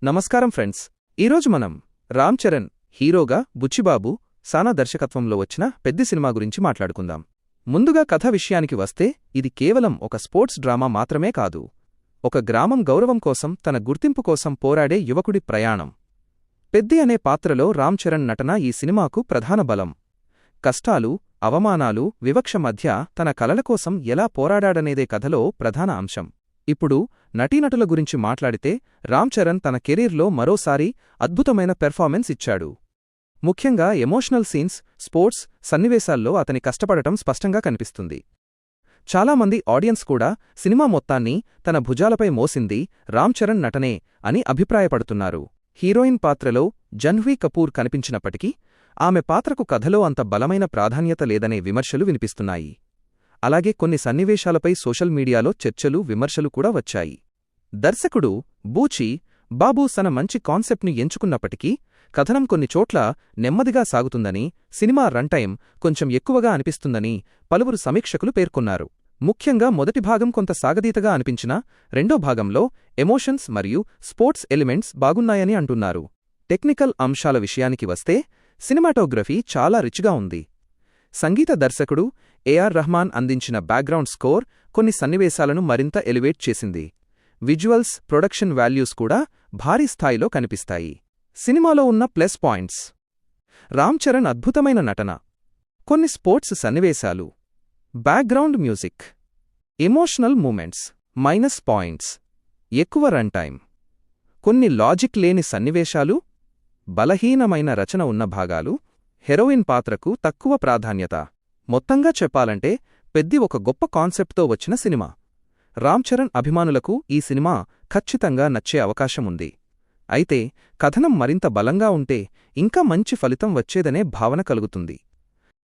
నమస్కారం ఫ్రెండ్స్. ఈరోజు మనం రామ్ చరణ్ హీరోగా బుచ్చిబాబు సానా దర్శకత్వంలో వచ్చిన పెద్ది సినిమా గురించి మాట్లాడుకుందాం. ముందుగా కథ విషయానికి వస్తే ఇది కేవలం ఒక స్పోర్ట్స్ డ్రామా మాత్రమే కాదు. ఒక గ్రామం గౌరవం కోసం తన గుర్తింపు కోసం పోరాడే యువకుడి ప్రయాణం. పెద్ది అనే పాత్రలో రామ్ చరణ్ నటన ఈ సినిమాకు ప్రధాన బలం. కష్టాలు, అవమానాలు, వివక్ష మధ్య తన కలల కోసం ఎలా పోరాడాడనేదే కథలో ప్రధాన అంశం. ఇప్పుడు నటీనటుల గురించి మాట్లాడితే రామ్ చరణ్ తన కెరీర్లో మరోసారి అద్భుతమైన పెర్ఫార్మెన్స్ ఇచ్చాడు. ముఖ్యంగా ఎమోషనల్ సీన్స్, స్పోర్ట్స్ సన్నివేశాల్లో అతని కష్టపడటం స్పష్టంగా కనిపిస్తుంది. చాలామంది ఆడియన్స్ కూడా సినిమా మొత్తాన్ని తన భుజాలపై మోసింది రామ్ చరణ్ నటనే అని అభిప్రాయపడుతున్నారు. హీరోయిన్ పాత్రలో జహ్న్వీ కపూర్ కనిపించినప్పటికీ ఆమె పాత్రకు కథలో అంత బలమైన ప్రాధాన్యత లేదనే విమర్శలు వినిపిస్తున్నాయి. అలాగే కొన్ని సన్నివేశాలపై సోషల్ మీడియాలో చర్చలు, విమర్శలు కూడా వచ్చాయి. దర్శకుడు బూచి బాబు తన మంచి కాన్సెప్ట్ని ఎంచుకున్నప్పటికీ కథనం కొన్ని చోట్ల నెమ్మదిగా సాగుతుందని, సినిమా రన్ టైం కొంచెం ఎక్కువగా అనిపిస్తుందని పలువురు సమీక్షకులు పేర్కొన్నారు. ముఖ్యంగా మొదటి భాగం కొంత సాగదీతగా అనిపించినా రెండో భాగంలో ఎమోషన్స్ మరియు స్పోర్ట్స్ ఎలిమెంట్స్ బాగున్నాయని అంటున్నారు. టెక్నికల్ అంశాల విషయానికి వస్తే సినిమాటోగ్రఫీ చాలా రిచ్గా ఉంది. సంగీత దర్శకుడు ఏఆర్ రెహమాన్ అందించిన బ్యాక్గ్రౌండ్ స్కోర్ కొన్ని సన్నివేశాలను మరింత ఎలివేట్ చేసింది. విజువల్స్, ప్రొడక్షన్ వాల్యూస్ కూడా భారీ స్థాయిలో కనిపిస్తాయి. సినిమాలో ఉన్న ప్లస్ పాయింట్స్: రామ్ చరణ్ అద్భుతమైన నటన, కొన్ని స్పోర్ట్స్ సన్నివేశాలు, background music, emotional moments. Minus points: ఎక్కువ రన్ టైం, కొన్ని లాజిక్ లేని సన్నివేశాలు, బలహీనమైన రచన ఉన్న భాగాలు, హెరోయిన్ పాత్రకు తక్కువ ప్రాధాన్యత. మొత్తంగా చెప్పాలంటే పెద్ది ఒక గొప్ప కాన్సెప్ట్తో వచ్చిన సినిమా. రామ్ చరణ్ అభిమానులకు ఈ సినిమా ఖచ్చితంగా నచ్చే అవకాశముంది. అయితే కథనం మరింత బలంగా ఉంటే ఇంకా మంచి ఫలితం వచ్చేదనే భావన కలుగుతుంది.